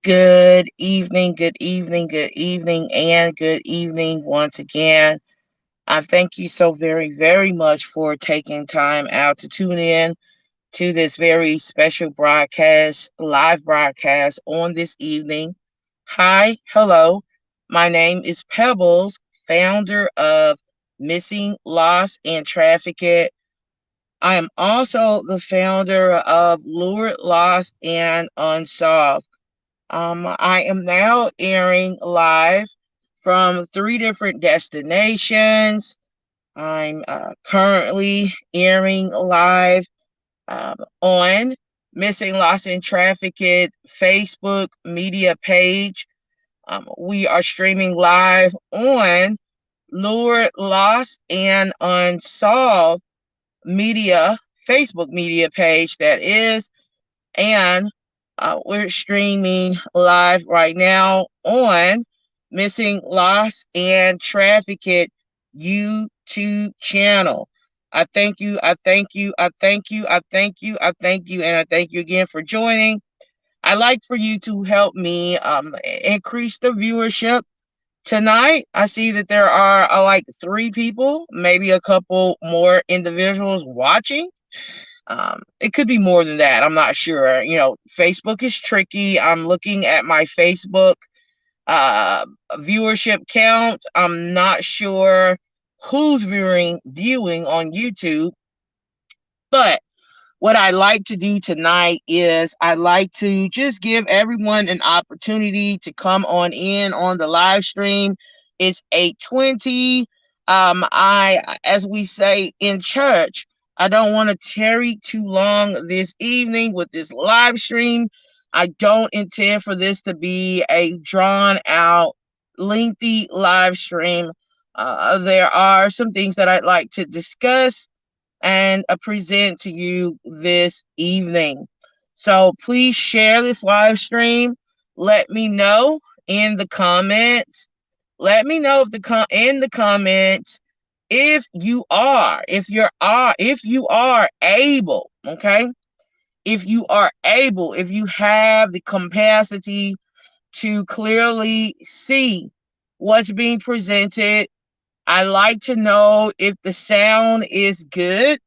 Good evening, good evening, good evening, and good evening once again. I thank you so very, very much for taking time out to tune in to this very special broadcast, live broadcast on this evening. Hi, hello. My name is Pebbles, founder of Missing, Lost, and Trafficked. I am also the founder of Lured, Lost, and Unsolved. I am now airing live from three different destinations. I'm currently airing live on Missing Lost in Trafficked Facebook media page. We are streaming live on Lured, Lost, and Unsolved media, Facebook media page, that is. And we're streaming live right now on Missing, Lost, and Trafficked YouTube channel. I thank you. I thank you. I thank you. I thank you. I thank you. And I thank you again for joining. I'd like for you to help me increase the viewership. Tonight, I see that there are like three people, maybe a couple more individuals watching. It could be more than that. I'm not sure. Facebook is tricky. I'm looking at my Facebook uh, viewership count. I'm not sure who's viewing on YouTube, but what I like to do tonight is I like to just give everyone an opportunity to come on in on the live stream. It's 8:20. As we say in church, I don't want to tarry too long this evening with this live stream. I don't intend for this to be a drawn out, lengthy live stream. There are some things that I'd like to discuss and present to you this evening. So please share this live stream. Let me know in the comments. Let me know in the comments if you are able, okay? If you have the capacity to clearly see what's being presented. I like to know if the sound is good.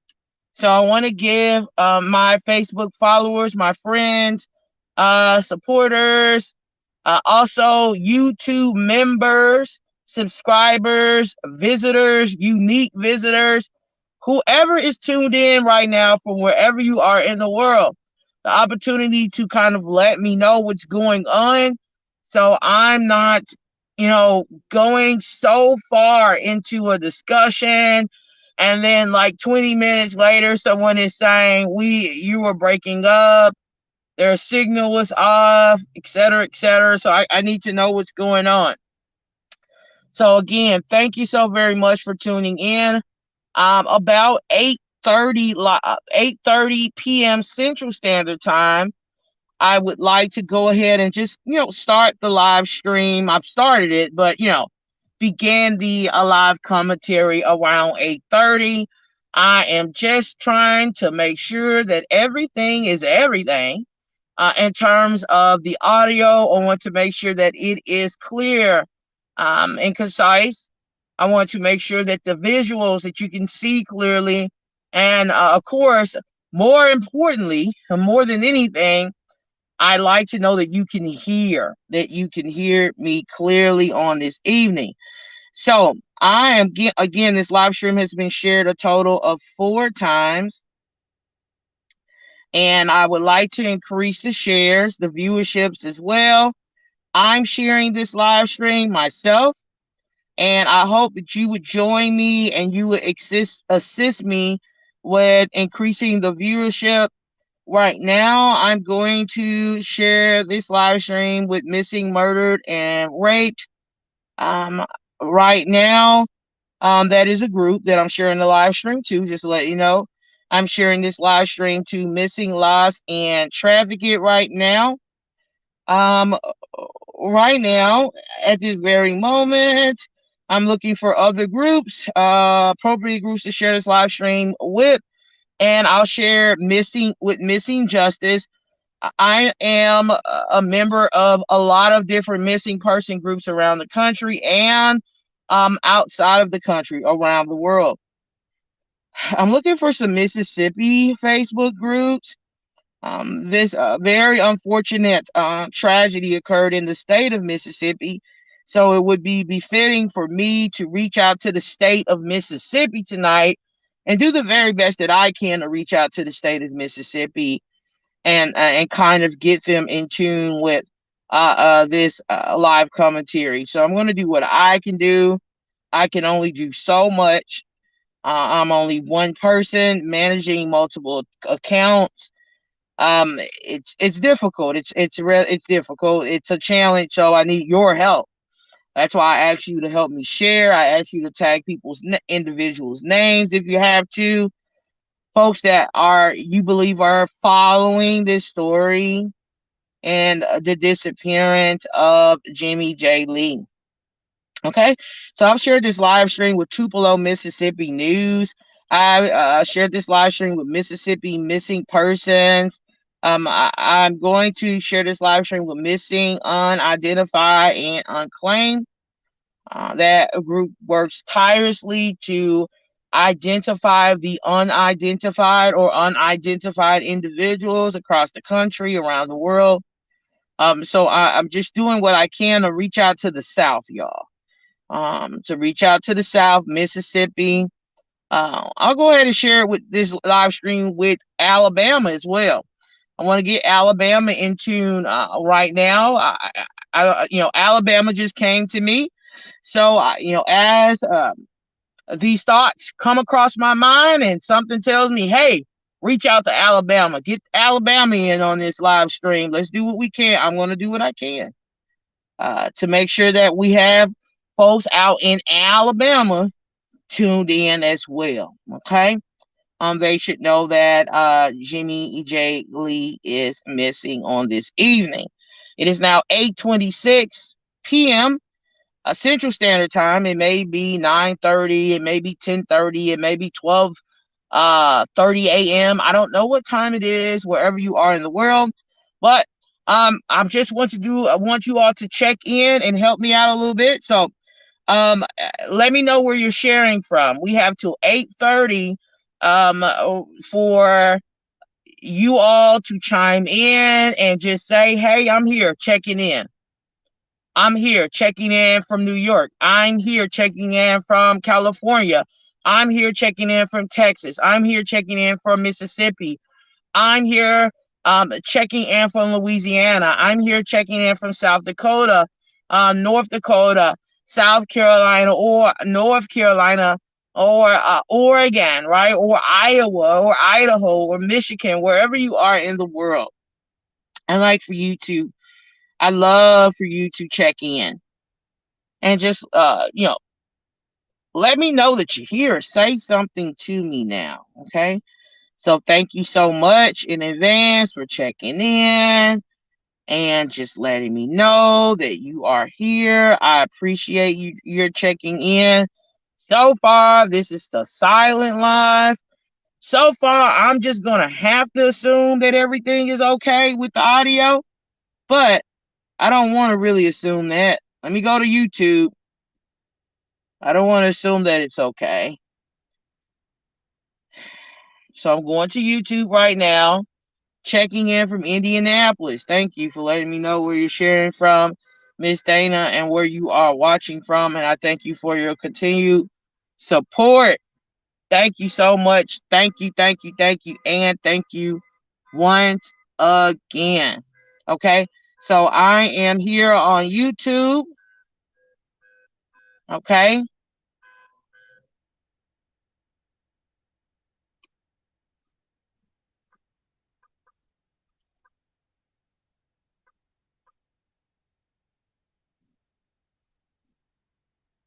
So I want to give my Facebook followers, my friends, supporters, also YouTube members, subscribers, visitors, unique visitors, whoever is tuned in right now from wherever you are in the world, the opportunity to kind of let me know what's going on. So I'm not, going so far into a discussion and then like 20 minutes later someone is saying you were breaking up, their signal was off, etc., etc. So I need to know what's going on. So again, thank you so very much for tuning in. About 8:30 p.m. Central Standard Time, I would like to go ahead and just, start the live stream. I've started it, but, began the live commentary around 8:30. I am just trying to make sure that everything is everything in terms of the audio. I want to make sure that it is clear and concise. I want to make sure that the visuals that you can see clearly. And of course, more importantly, and more than anything, I like to know that you can hear me clearly on this evening. So I am, again, this live stream has been shared a total of 4 times. And I would like to increase the shares, the viewerships as well. I'm sharing this live stream myself. And I hope that you would join me and you would assist me with increasing the viewership. Right now, I'm going to share this live stream with Missing, Murdered, and Raped. Right now, that is a group that I'm sharing the live stream to, just to let you know. I'm sharing this live stream to Missing, Lost, and Trafficked right now. Right now, at this very moment, I'm looking for other groups, appropriate groups to share this live stream with, and I'll share Missing Justice. I am a member of a lot of different missing person groups around the country and outside of the country, around the world. I'm looking for some Mississippi Facebook groups. This very unfortunate tragedy occurred in the state of Mississippi. So it would be befitting for me to reach out to the state of Mississippi tonight and do the very best that I can to reach out to the state of Mississippi and kind of get them in tune with this live commentary. So I'm going to do what I can do. I can only do so much. I'm only one person managing multiple accounts. It's difficult. It's difficult. It's a challenge. So I need your help. That's why I ask you to help me share. I ask you to tag people's individuals' names if you have to. Folks that are you believe are following this story and the disappearance of Jimmie Jay Lee. Okay, so I've shared this live stream with Tupelo, Mississippi News. I shared this live stream with Mississippi Missing Persons. I'm going to share this live stream with Missing, Unidentified, and Unclaimed. That group works tirelessly to identify the unidentified or unidentified individuals across the country, around the world. So I'm just doing what I can to reach out to the South, y'all. To reach out to the South, Mississippi. I'll go ahead and share it with this live stream with Alabama as well. I want to get Alabama in tune right now. Alabama just came to me. So, as these thoughts come across my mind and something tells me, hey, reach out to Alabama, get Alabama in on this live stream. Let's do what we can. I'm going to do what I can to make sure that we have folks out in Alabama tuned in as well. Okay. They should know that Jimmie Jay Lee is missing on this evening. It is now 8:26 p.m. Central Standard Time. It may be 9:30, it may be 10:30, it may be 12:30 a.m. I don't know what time it is wherever you are in the world, but I want you all to check in and help me out a little bit. So let me know where you're sharing from. We have till 8:30 for you all to chime in and just say, hey, I'm here checking in. I'm here checking in from New York. I'm here checking in from California. I'm here checking in from Texas. I'm here checking in from Mississippi. I'm here checking in from Louisiana. I'm here checking in from South Dakota, North Dakota, South Carolina, or North Carolina, or Oregon, right? Or Iowa, or Idaho, or Michigan, wherever you are in the world. I'd love for you to check in and just, let me know that you're here. Say something to me now, okay? So thank you so much in advance for checking in and just letting me know that you are here. I appreciate you're checking in. So far, this is the silent live. So far, I'm just going to have to assume that everything is okay with the audio, but I don't want to really assume that. Let me go to YouTube. I don't want to assume that it's okay. So I'm going to YouTube right now, checking in from Indianapolis. Thank you for letting me know where you're sharing from, Miss Dana, and where you are watching from. And I thank you for your continued support. Thank you so much. Thank you, thank you, thank you, and thank you once again. Okay, so I am here on YouTube. Okay.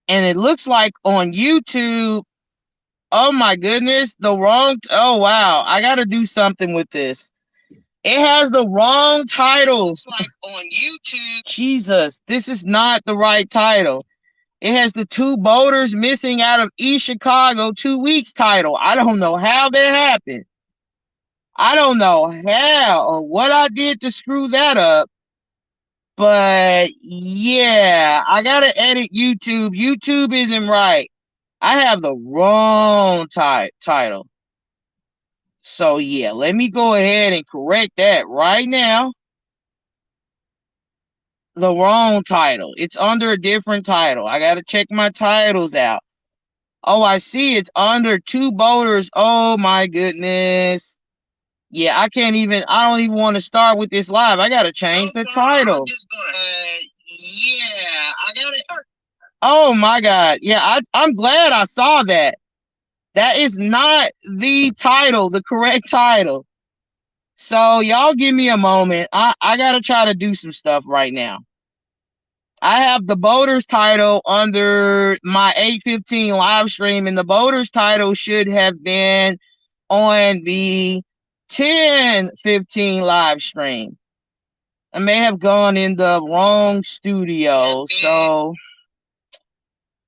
And it looks like on YouTube, oh my goodness, oh wow, I got to do something with this. It has the wrong titles. Like on YouTube. Jesus, this is not the right title. It has the two boaters missing out of East Chicago 2 weeks title. I don't know how that happened. I don't know how or what I did to screw that up. But yeah, I gotta edit YouTube. YouTube isn't right. I have the wrong title. So yeah, let me go ahead and correct that right now. The wrong title. It's under a different title. I gotta check my titles out. Oh, I see it's under two boaters. Oh my goodness. Yeah, I don't even want to start with this live. I gotta change the title. Yeah, I gotta. Oh my God. Yeah, I'm glad I saw that. That is not the title, the correct title. So y'all give me a moment. I gotta try to do some stuff right now. I have the Boaters title under my 8:15 live stream, and the Boaters title should have been on the 10:15 live stream. I may have gone in the wrong studio, so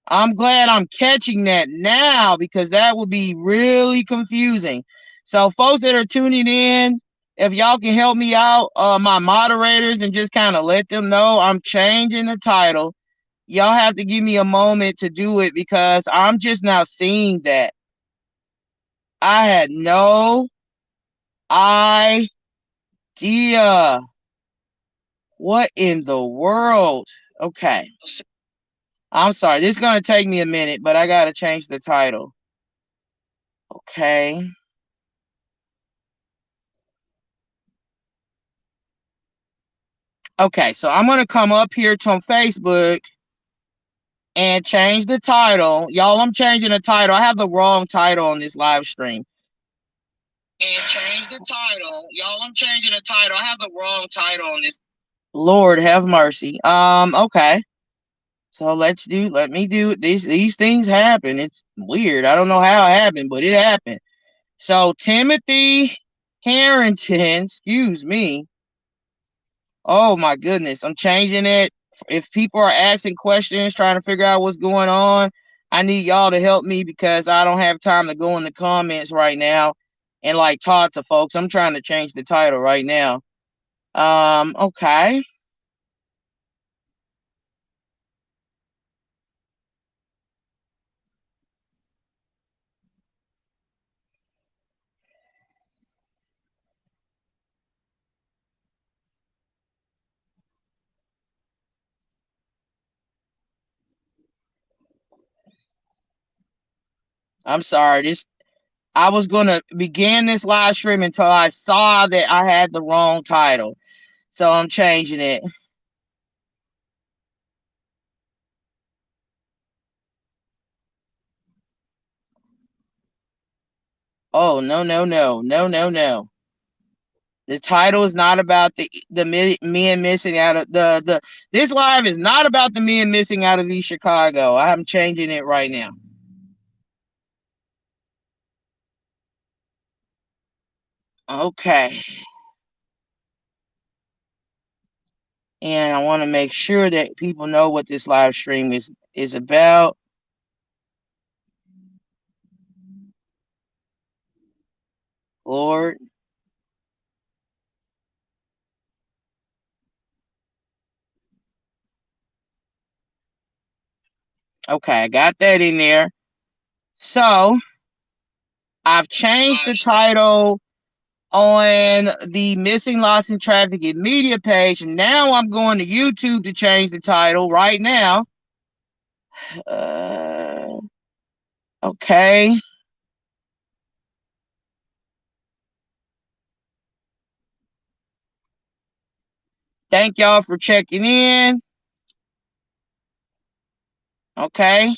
I'm glad I'm catching that now because that would be really confusing. So, folks that are tuning in, if y'all can help me out, my moderators, and just kind of let them know I'm changing the title. Y'all have to give me a moment to do it because I'm just now seeing that. I had no idea. What in the world? Okay. I'm sorry. This is going to take me a minute, but I got to change the title. Okay. Okay, so I'm going to come up here to Facebook and change the title. Y'all, I'm changing the title. I have the wrong title on this live stream. And change the title. Y'all, I'm changing the title. I have the wrong title on this. Lord have mercy. Okay. So let me do these things happen. It's weird. I don't know how it happened, but it happened. So Timothy Herrington, excuse me. Oh my goodness, I'm changing it. If people are asking questions, trying to figure out what's going on, I need y'all to help me because I don't have time to go in the comments right now and like talk to folks. I'm trying to change the title right now. Okay. I'm sorry. I was gonna begin this live stream until I saw that I had the wrong title. So I'm changing it. Oh no no no no no no. The title is not about the men missing out of the this live is not about the men missing out of East Chicago. I'm changing it right now. Okay. And I want to make sure that people know what this live stream is about. Lord. Okay, I got that in there. So I've changed the title on the Missing, Lost, and Trafficked Media page. Now I'm going to YouTube to change the title right now. Okay. Thank y'all for checking in. Okay.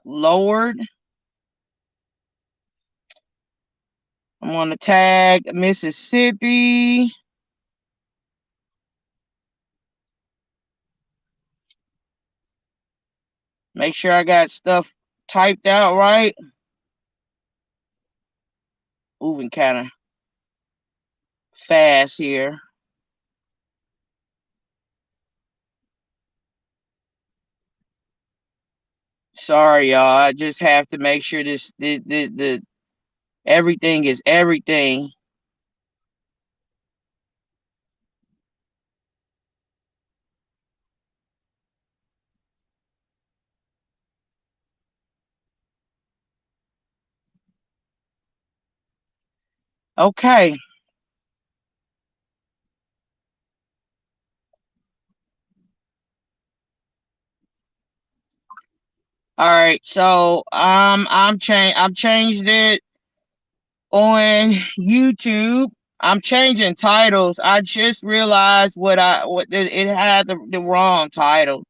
Lord. I'm going to tag Mississippi. Make sure I got stuff typed out right. Moving kind of fast here. Sorry, y'all. I just have to make sure the Everything is everything. Okay. All right. So I've changed it on YouTube. I'm changing titles. I just realized what it had the wrong title.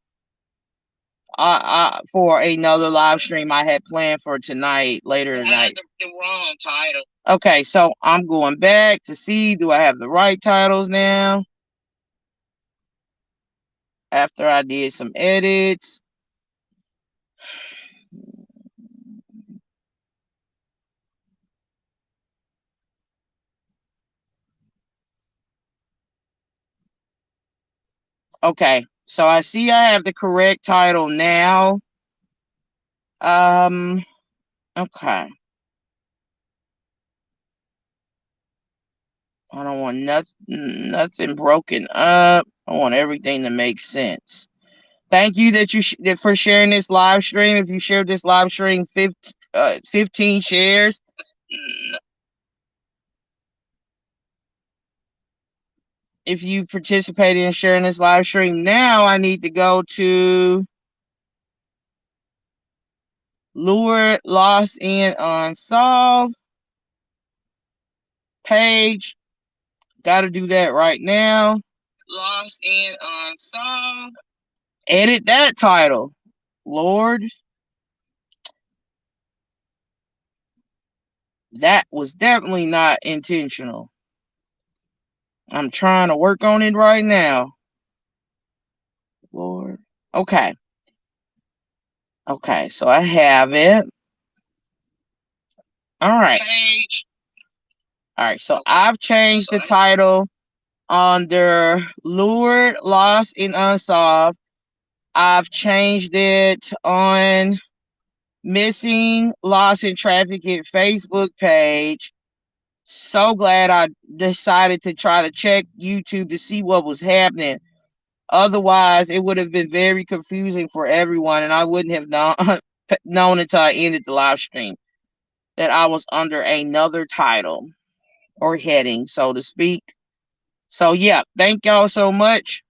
For another live stream I had planned for tonight, later tonight. The wrong title. Okay, so I'm going back to see, do I have the right titles now? After I did some edits. Okay, so I see I have the correct title now. Okay. I don't want nothing broken up. I want everything to make sense. Thank you that for sharing this live stream. If you shared this live stream 15 shares. If you participated in sharing this live stream, now I need to go to Lured, Lost, and Unsolved page. Got to do that right now. Lost and Unsolved. Edit that title. Lord. That was definitely not intentional. I'm trying to work on it right now. Lord. Okay. Okay, so I have it. All right. All right, so I've changed the title under Lured, Lost, and Unsolved. I've changed it on Missing, Lost, and Trafficked Facebook page. So glad I decided to try to check YouTube to see what was happening. Otherwise, it would have been very confusing for everyone, and I wouldn't have known until I ended the live stream that I was under another title or heading, so to speak. So, yeah, thank y'all so much.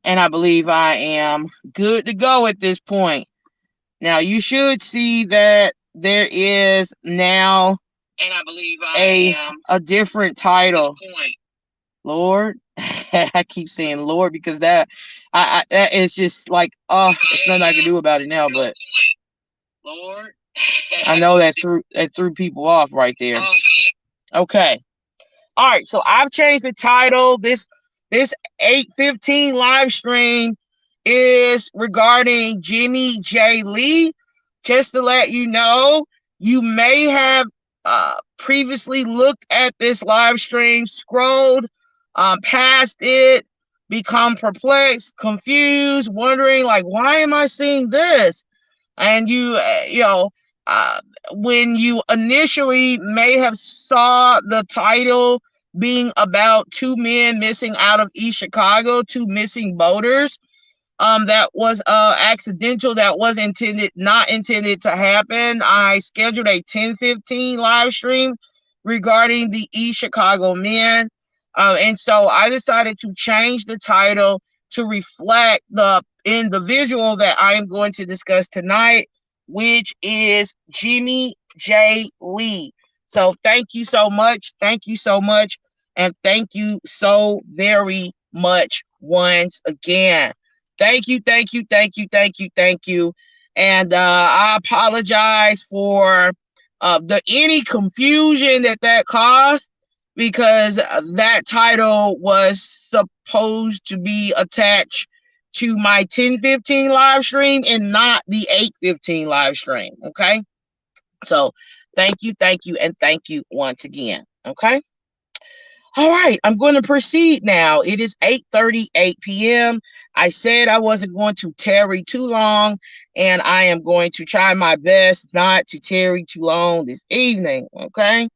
And I believe I am good to go at this point. Now, you should see that there is now and I believe a different title. Lord, I keep saying Lord because that that is just like, oh, there's nothing I can do about it now. But Lord, I know that threw people off right there. Okay. All right, so I've changed the title. This 8:15 live stream is regarding Jimmie Jay Lee. Just to let you know, you may have previously looked at this live stream, scrolled past it, become perplexed, confused, wondering like, why am I seeing this? And you know, uh, when you initially may have saw the title being about two men missing out of East Chicago, two missing boaters, that was accidental, that was not intended to happen. I scheduled a 10:15 live stream regarding the East Chicago men, and so I decided to change the title to reflect the individual that I am going to discuss tonight, which is Jimmie Jay Lee. So thank you so much, thank you so much, and thank you so very much once again. Thank you, thank you, thank you, thank you, thank you. And I apologize for the any confusion that caused, because that title was supposed to be attached to my 10:15 live stream and not the 8:15 live stream. Okay. So thank you, and thank you once again. Okay. All right, I'm going to proceed now. It is 8:38 p.m. I said I wasn't going to tarry too long, and I am going to try my best not to tarry too long this evening, okay?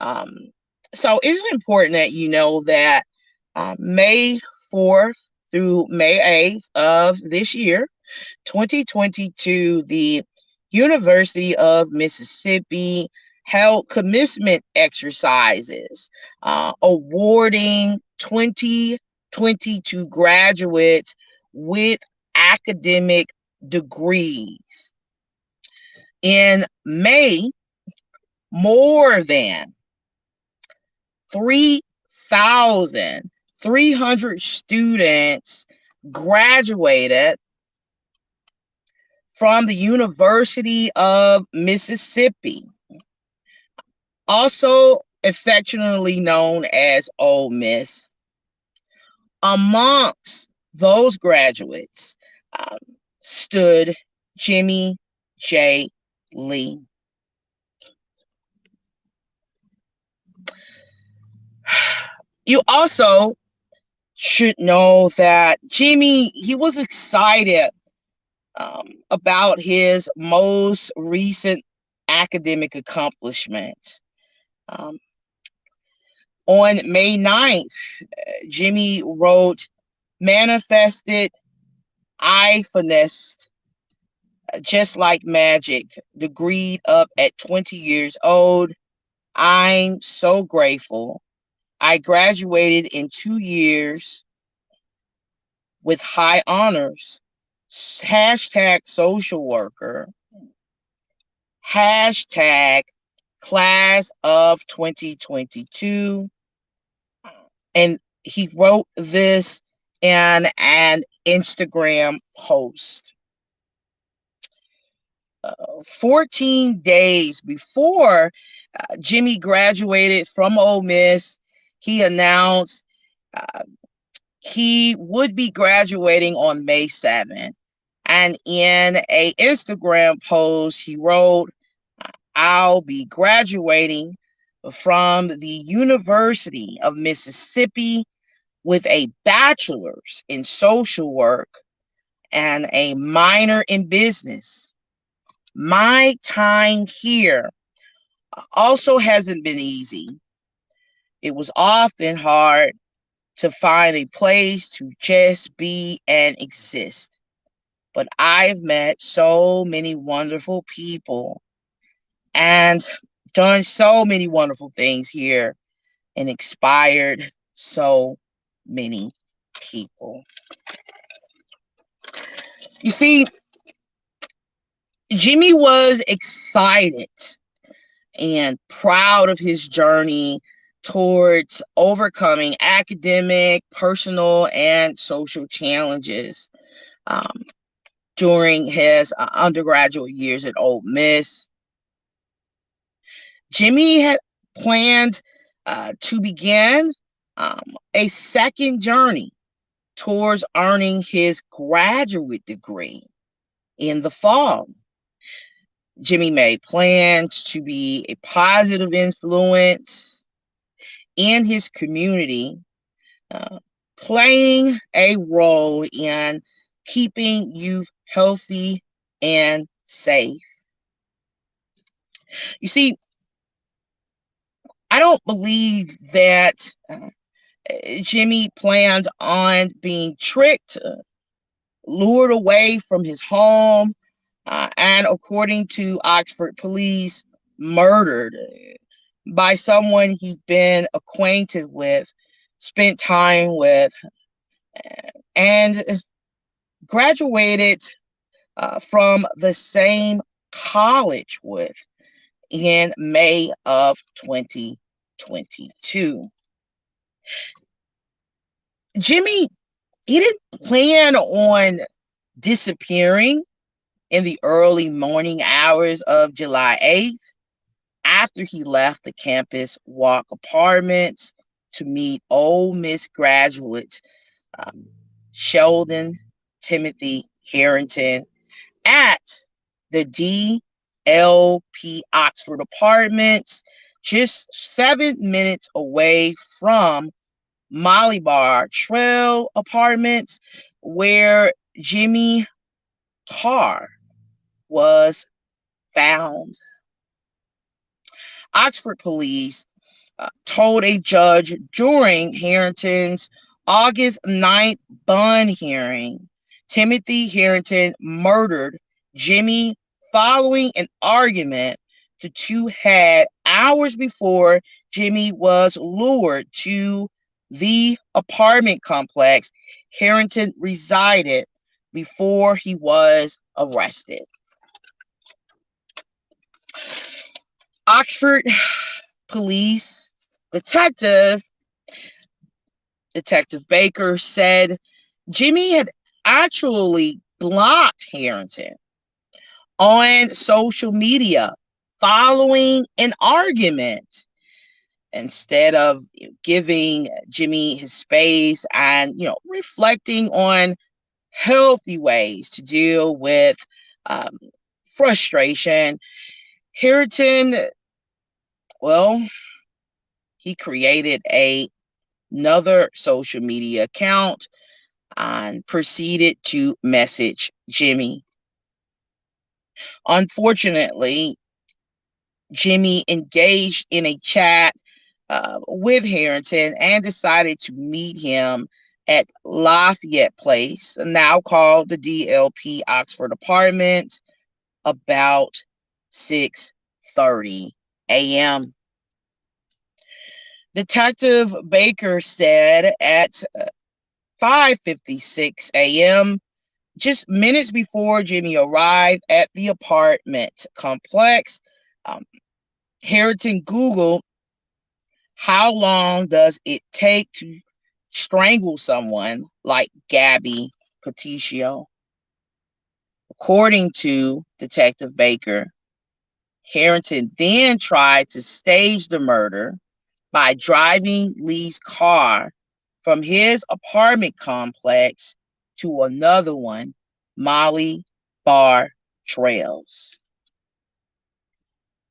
Um, so it's important that you know that May 4th through May 8th of this year, 2022, the University of Mississippi held commencement exercises, awarding 2022 graduates with academic degrees. In May, more than 3,300 students graduated from the University of Mississippi, also affectionately known as Ole Miss. Amongst those graduates um, stood Jimmie Jay Lee. You also should know that Jimmie, he was excited about his most recent academic accomplishment. Um, on May 9th, Jimmie wrote, "Manifested, I finessed, just like magic, degreed up at 20 years old. I'm so grateful. I graduated in 2 years with high honors. Hashtag social worker. Hashtag class of 2022." And he wrote this in an Instagram post. 14 days before Jimmie graduated from Ole Miss, he announced he would be graduating on May 7th. And in a Instagram post, he wrote, "I'll be graduating from the University of Mississippi with a bachelor's in social work and a minor in business. My time here also hasn't been easy. It was often hard to find a place to just be and exist. But I've met so many wonderful people and done so many wonderful things here and inspired so many people." You see, Jimmie was excited and proud of his journey towards overcoming academic, personal, and social challenges during his undergraduate years at Ole Miss. Jimmie had planned to begin a second journey towards earning his graduate degree in the fall. Jimmie made plans to be a positive influence in his community, uh, playing a role in keeping youth healthy and safe. You see, I don't believe that Jimmie planned on being tricked, lured away from his home, and according to Oxford police, murdered by someone he'd been acquainted with, spent time with, and graduated from the same college with in May of 2022. Jimmie, he didn't plan on disappearing in the early morning hours of July 8th after he left the campus walk apartments to meet Ole Miss graduate Sheldon Timothy Herrington at the DLP Oxford Apartments just 7 minutes away from Molly Bar Trail Apartments, where Jimmie's car was found. Oxford police told a judge during Herrington's August 9th bond hearing, Timothy Herrington murdered Jimmie following an argument the two had hours before Jimmie was lured to the apartment complex Herrington resided before he was arrested. Oxford police detective Baker said Jimmie had actually blocked Herrington on social media following an argument instead of giving Jimmie his space and reflecting on healthy ways to deal with frustration. Herrington, well, he created another social media account and proceeded to message Jimmie. Unfortunately, Jimmie engaged in a chat with Herrington and decided to meet him at Lafayette Place, now called the DLP Oxford Apartments, about 6:30 a.m. Detective Baker said at 5:56 a.m., just minutes before Jimmie arrived at the apartment complex, Herrington Googled, how long does it take to strangle someone like Gabby Petitio? According to Detective Baker, Herrington then tried to stage the murder by driving Lee's car from his apartment complex to another one, Molly Bar Trails.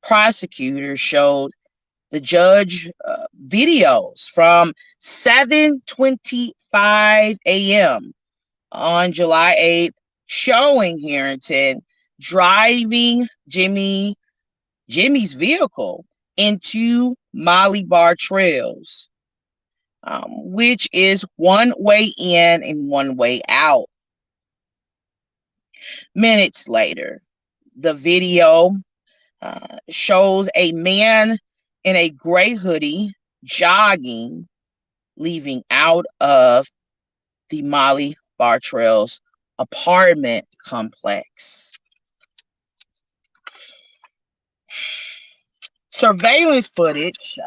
Prosecutors showed the judge videos from 7:25 a.m. on July 8th showing Herrington driving Jimmie's vehicle into Molly Bar Trails, which is one way in and one way out. Minutes later, the video shows a man in a gray hoodie jogging, leaving out of the Molly Bar Trails apartment complex. Surveillance footage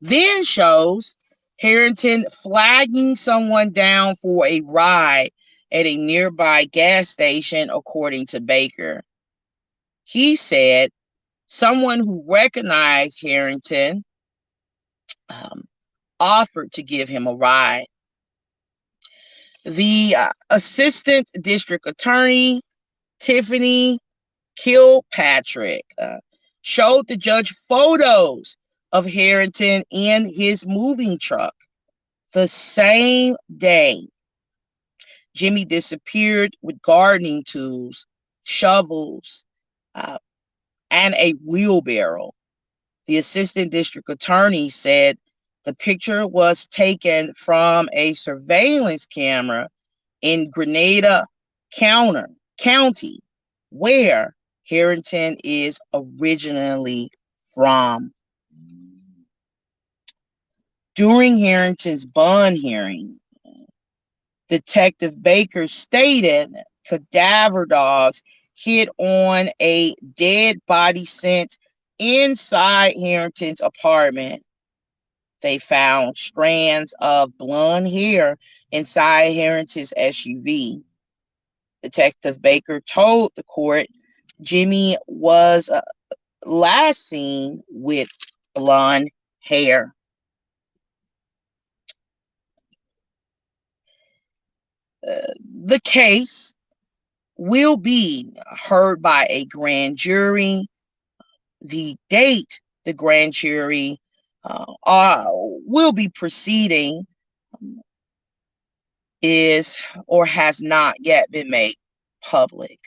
then shows Herrington flagging someone down for a ride at a nearby gas station, according to Baker. He said someone who recognized Herrington offered to give him a ride. The assistant district attorney, Tiffany Kilpatrick, showed the judge photos of Herrington in his moving truck the same day Jimmie disappeared with gardening tools, shovels, and a wheelbarrow. The assistant district attorney said the picture was taken from a surveillance camera in Grenada County, where Herrington is originally from. During Herrington's bond hearing, Detective Baker stated cadaver dogs hit on a dead body scent inside Herrington's apartment. They found strands of blonde hair inside Herrington's SUV. Detective Baker told the court Jimmie was last seen with blonde hair. The case will be heard by a grand jury. The date the grand jury will be proceeding is or has not yet been made public.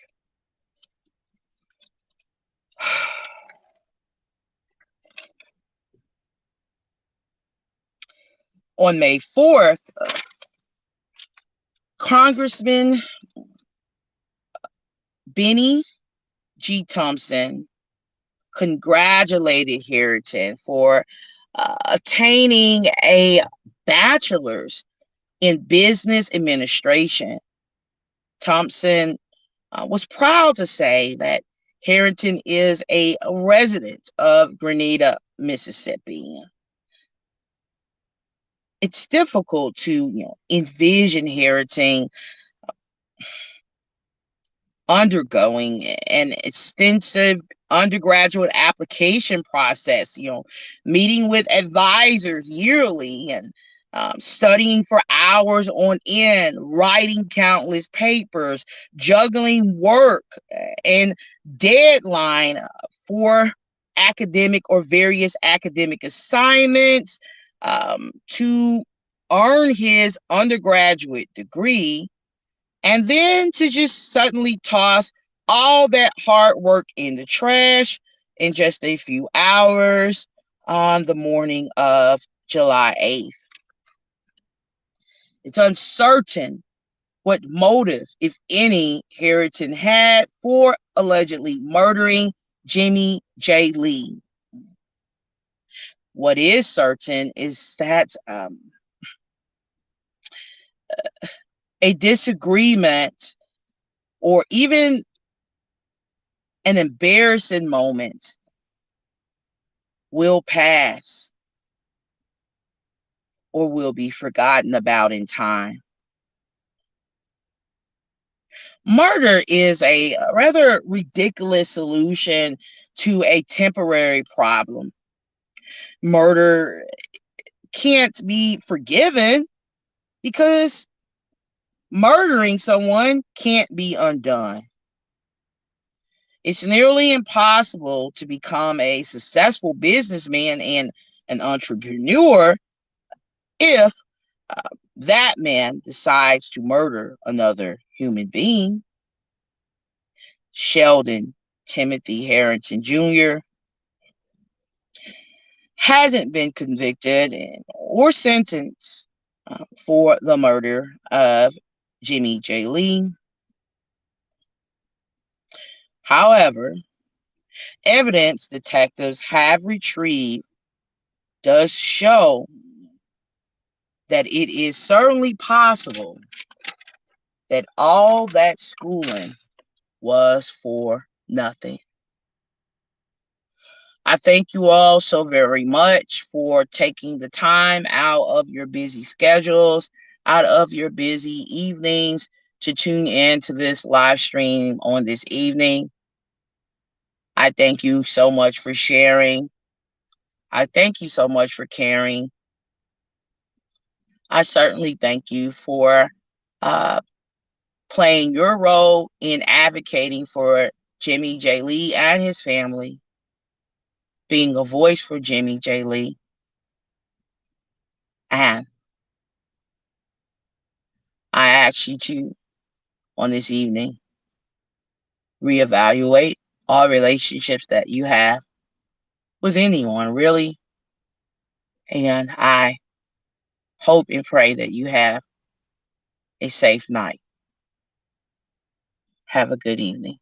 On May 4th, Congressman Benny G. Thompson congratulated Herrington for attaining a bachelor's in business administration. Thompson was proud to say that Herrington is a resident of Grenada, Mississippi. It's difficult to envision Herrington undergoing an extensive undergraduate application process, meeting with advisors yearly and studying for hours on end, writing countless papers, juggling work and deadline for academic or various academic assignments to earn his undergraduate degree, and then to just suddenly toss all that hard work in the trash in just a few hours on the morning of July 8th. It's uncertain what motive, if any, Herrington had for allegedly murdering Jimmie Jay Lee. What is certain is that a disagreement or even an embarrassing moment will pass or will be forgotten about in time. Murder is a rather ridiculous solution to a temporary problem. Murder can't be forgiven because murdering someone can't be undone. It's nearly impossible to become a successful businessman and an entrepreneur if that man decides to murder another human being. Sheldon Timothy Herrington Jr. hasn't been convicted or sentenced for the murder of Jimmie Jay Lee. However, evidence detectives have retrieved does show that it is certainly possible that all that schooling was for nothing. I thank you all so very much for taking the time out of your busy schedules, out of your busy evenings to tune in to this live stream on this evening. I thank you so much for sharing. I thank you so much for caring. I certainly thank you for playing your role in advocating for Jimmie Jay Lee and his family, being a voice for Jimmie Jay Lee. And I ask you to, on this evening, reevaluate all relationships that you have with anyone, really. And I hope and pray that you have a safe night. Have a good evening.